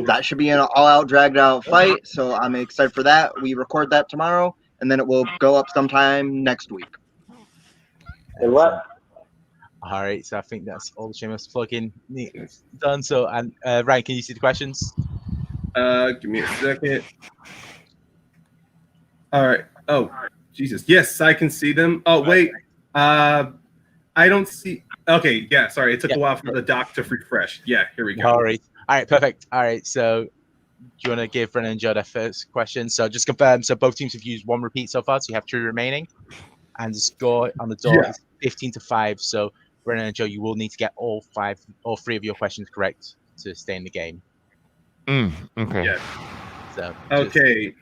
that should be an all-out, dragged-out fight. So I'm excited for that. We record that tomorrow, and then it will go up sometime next week. Good luck. All right, so I think that's all the shameless plugging done. So, and Ryan, can you see the questions? Give me a second. All right. Oh, Jesus. Yes, I can see them. Oh, wait. I don't see. Okay. Yeah. Sorry. It took a while for the doc to refresh. Yeah. Here we go. All right. Perfect. All right. So, do you want to give Brennan and Joe their first question? So, just confirm. So, both teams have used 1 repeat so far. So, you have 2 remaining. And the score on the door is 15-5. So, Brennan and Joe, you will need to get all 3 of your questions correct to stay in the game. Okay. Yeah. So, okay.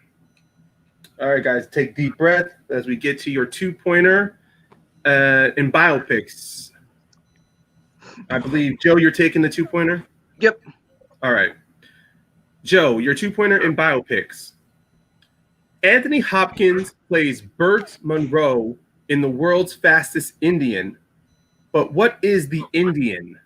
All right, guys, take deep breath as we get to your 2-pointer in biopics. I believe, Joe, you're taking the 2-pointer? Yep. All right. Joe, your 2-pointer in biopics. Anthony Hopkins plays Burt Munro in The World's Fastest Indian, but what is the Indian?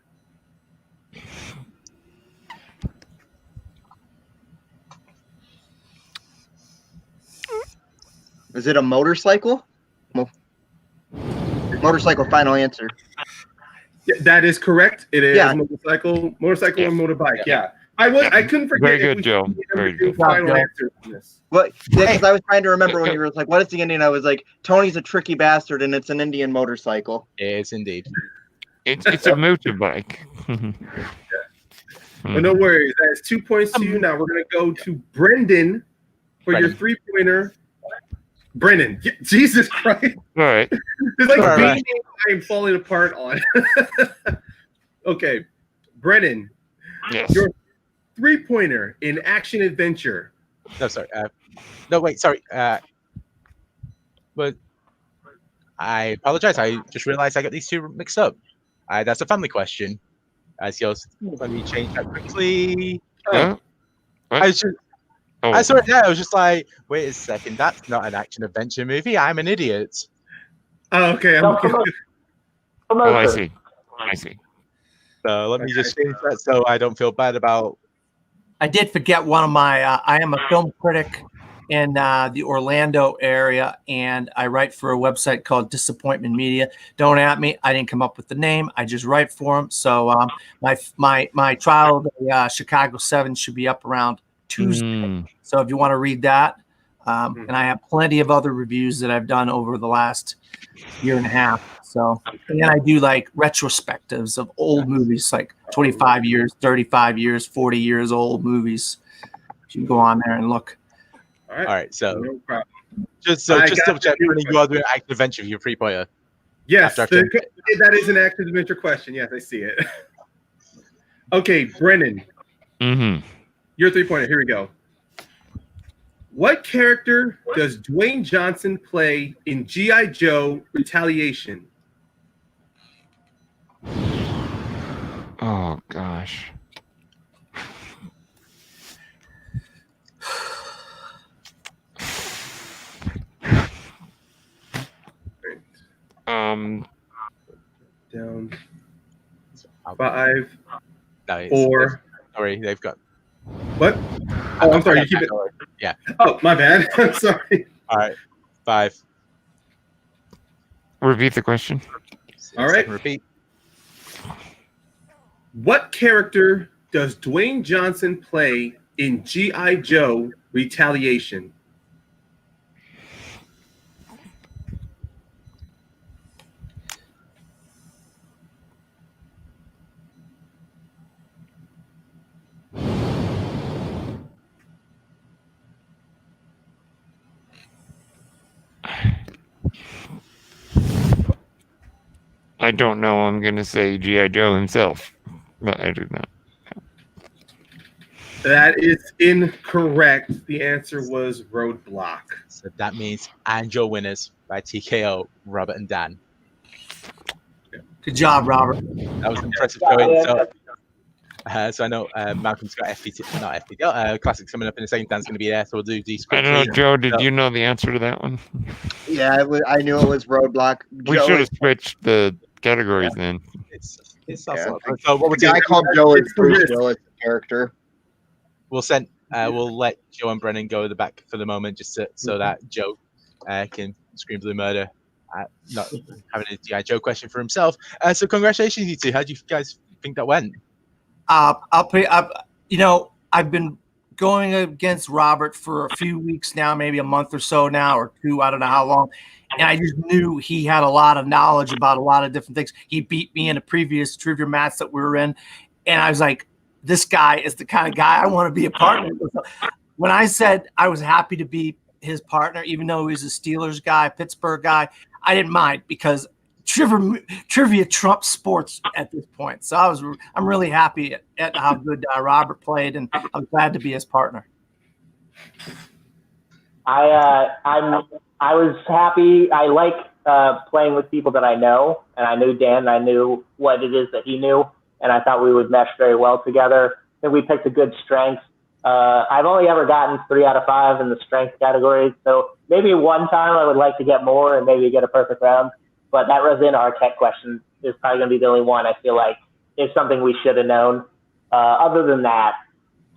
Is it a motorcycle? Motorcycle, final answer. That is correct. It is Yeah. motorcycle Yeah. and motorbike. Yeah. I couldn't forget. Very good, Joe. Very good. Final answer to this. Well, because I was trying to remember when you were like, "What is the Indian?" I was like, "Tony's a tricky bastard, and it's an Indian motorcycle." It is indeed. It's a motorbike. But no worries. That's 2 points to you. Now we're gonna go to Brendan for your 3-pointer. Brennen. Jesus Christ. All right. It's like All right. I am falling apart on. Okay. Brennan, Yes. your 3-pointer in action adventure. No, sorry. No, wait, sorry. But I apologize. I just realized I got these two mixed up. That's a family question. Let me change that quickly. Huh? What? I was just, Oh. I saw it there. I was just like, wait a second. That's not an action adventure movie. I'm an idiot. Oh, okay. Oh, I see. I see. So let me just change that so I don't feel bad about. I did forget one of my. I am a film critic in the Orlando area, and I write for a website called Disappointment Media. Don't at me. I didn't come up with the name. I just write for them. So my trial of the Chicago 7 should be up around Tuesday. So if you want to read that, and I have plenty of other reviews that I've done over the last year and a half. So, and then I do like retrospectives of old movies, like 25 years, 35 years, 40 years old movies. You can go on there and look. All right. So no problem. just double check. You are doing action adventure for your 3-pointer. Yes, that is an action adventure question. Yes, I see it. Okay, Brennan. Your 3-pointer. Here we go. What character does Dwayne Johnson play in G.I. Joe Retaliation? Oh, gosh. Down 5, No, 4. Sorry, they've got. What? Oh, I'm sorry. You keep it. Yeah. Oh, my bad. I'm sorry. All right. 5. Repeat the question. All right. Repeat. What character does Dwayne Johnson play in G.I. Joe Retaliation? I don't know. I'm going to say G.I. Joe himself, but I do not. That is incorrect. The answer was Roadblock. So that means and your winners by TKO, Robert and Dan. Good job, Robert. That was impressive going. So I know Malcolm's got FPTL, not FPTL, Classics coming up in a second. Dan's going to be there, so we'll do these quickly. I don't know, Joe, did you know the answer to that one? Yeah, I knew it was Roadblock. We should have switched the categories then. It's not so what the guy called Joe is Bruce Willis character. We'll let Joe and Brennan go to the back for the moment, just so that Joe can scream blue murder, not having a G.I. Joe question for himself. So congratulations, you two. How do you guys think that went? I've been going against Robert for a few weeks now, maybe a month or so now, or 2, I don't know how long. And I just knew he had a lot of knowledge about a lot of different things. He beat me in a previous trivia match that we were in. And I was like, this guy is the kind of guy I want to be a partner with. When I said I was happy to be his partner, even though he was a Steelers guy, Pittsburgh guy, I didn't mind because trivia trumps sports at this point. So I'm really happy at how good Robert played, and I'm glad to be his partner. I was happy. I like playing with people that I know, and I knew Dan, and I knew what it is that he knew, and I thought we would mesh very well together. And we picked a good strength. I've only ever gotten 3 out of 5 in the strength category, so maybe one time I would like to get more and maybe get a perfect round. But that Roseanne Arquette question is probably going to be the only one I feel like is something we should have known. Other than that,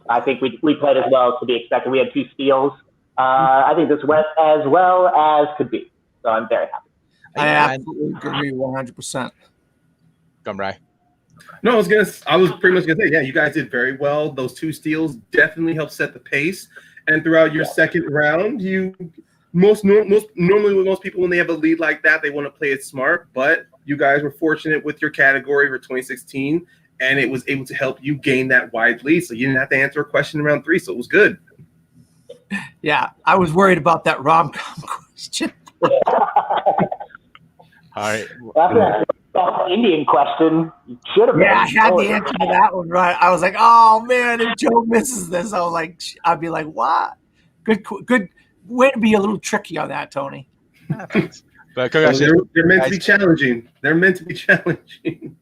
I think we played as well as to be expected. We had 2 steals. I think this went as well as could be. So I'm very happy. I absolutely agree 100%. Come right. No, I was pretty much gonna say, yeah, you guys did very well. Those 2 steals definitely helped set the pace. And throughout your second round, normally with most people when they have a lead like that, they want to play it smart. But you guys were fortunate with your category for 2016, and it was able to help you gain that wide lead. So you didn't have to answer a question in round 3, so it was good. Yeah, I was worried about that rom-com question. All right. That's an Indian question. You should have. Yeah, I had the answer to that one right. I was like, oh man, if Joe misses this, I'd be like, what? Good way to be a little tricky on that, Tony. But congratulations. They're meant to be challenging. They're meant to be challenging.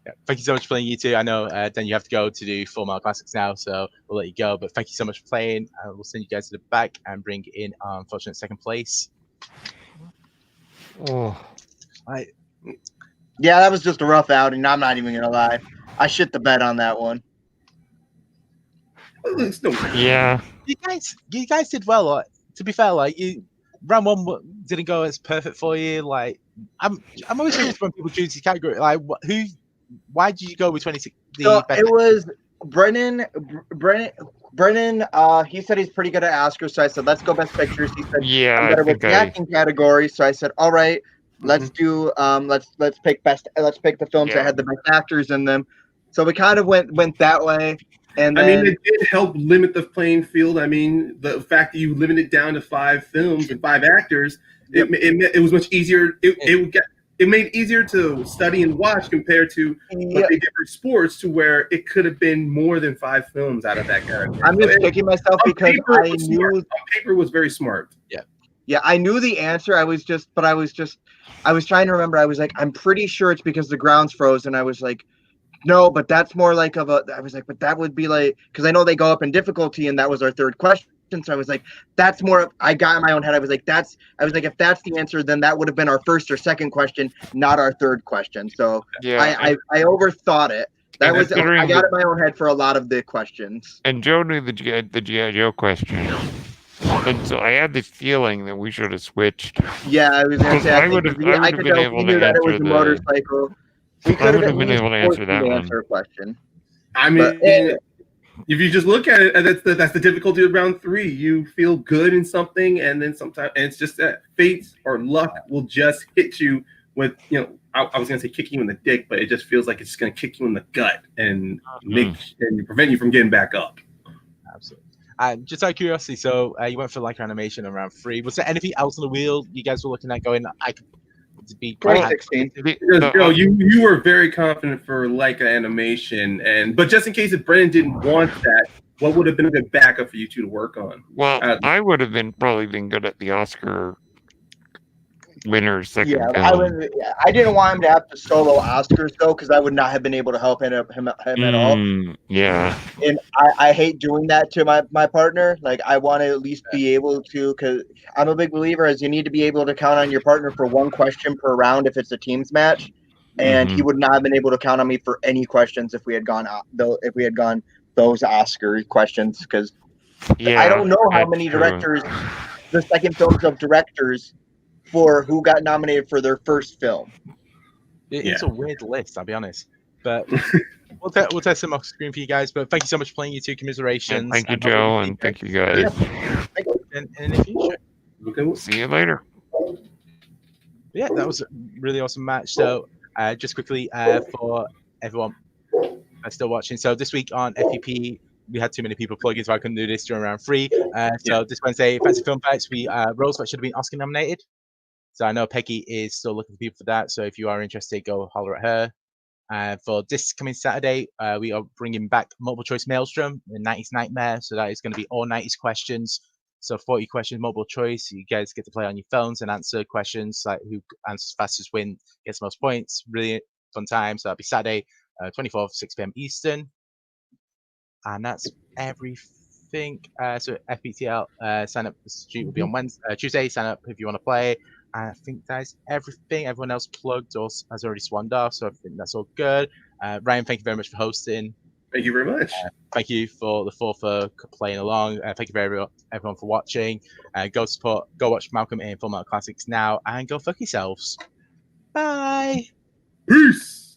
Yeah, thank you so much for playing, you two. I know then you have to go to do Full Metal Classics now, so we'll let you go. But thank you so much for playing. We'll send you guys to the back and bring in unfortunate second place. Oh. Yeah, that was just a rough outing. I'm not even gonna lie. I shit the bed on that one. Yeah. You guys did well. To be fair, round 1 didn't go as perfect for you. I'm always curious when people choose the category. Why did you go with 26? So it was Brennen. He said he's pretty good at Oscars, so I said let's go Best Pictures. He said I'm better with the acting category, so I said all right. Let's do let's pick the films that had the best actors in them. So we kind of went that way. And then, it did help limit the playing field. I mean, the fact that you limited it down to 5 films and 5 actors, it was much easier. It made it easier to study and watch compared to what they did for sports, to where it could have been more than 5 films out of that category. I'm just kicking myself because I knew on paper was very smart. Yeah, I knew the answer. I was trying to remember. I was like, I'm pretty sure it's because the ground's frozen. I was like, no, but that's more like I was like, but that would be like, because I know they go up in difficulty, and that was our 3rd question. So I was like, that's more. I got in my own head. I was like, if that's the answer, then that would have been our 1st or 2nd question, not our 3rd question. So I overthought it. I got in my own head for a lot of the questions. And Joe knew the G.I. Joe question. And so I had this feeling that we should have switched. Yeah, I was going to say, I would have been able to answer a motorcycle. We could have been able to answer that one. Answer a question. I mean, if you just look at it, that's the difficulty of round 3. You feel good in something, and then sometimes, and it's just that fate or luck will just hit you with, I was gonna say kicking you in the dick, but it just feels like it's just gonna kick you in the gut and prevent you from getting back up. Absolutely. Just out of curiosity, so you went for animation in round 3. Was there anything else on the wheel you guys were looking at going? I could be 2016. Joe, you were very confident for animation, but just in case if Brennen didn't want that, what would have been a good backup for you 2 to work on? Well, I would have probably been good at the Oscar winner's second film. I didn't want him to have to solo Oscars though, because I would not have been able to help him at all. Yeah. And I hate doing that to my partner. I want to at least be able to, because I'm a big believer as you need to be able to count on your partner for 1 question per round if it's a teams match. And he would not have been able to count on me for any questions if we had gone those Oscar questions, because I don't know how many directors, the second films of directors for who got nominated for their 1st film. It's a weird list, I'll be honest. But we'll test them off screen for you guys. But thank you so much for playing, you two. Commiserations. And thank you, Joe, and thank you guys. And in the future. Okay, see you later. Yeah, that was a really awesome match. So just quickly for everyone still watching. So this week on FPP, we had too many people plug in, so I couldn't do this during round 3. So this Wednesday, Fancy Film Fights, Rosebud should have been Oscar nominated. So I know Peggy is still looking for people for that. So if you are interested, go holler at her. For this coming Saturday, we are bringing back Multiple Choice Maelstrom, the 90s Nightmare. So that is going to be all 90s questions. So 40 questions, multiple choice. You guys get to play on your phones and answer questions like who answers fastest win, gets most points. Really fun time. So that'll be Saturday, 24th, 6 p.m. Eastern. And that's everything. So FPTL sign up for the street will be on Tuesday. Sign up if you want to play. I think that's everything. Everyone else plugged or has already swanned off, so I think that's all good. Ryan, thank you very much for hosting. Thank you very much. Thank you for the four for playing along. Thank you very much, everyone, for watching. Go watch Malcolm in Full Metal Classics now, and go fuck yourselves. Bye. Peace.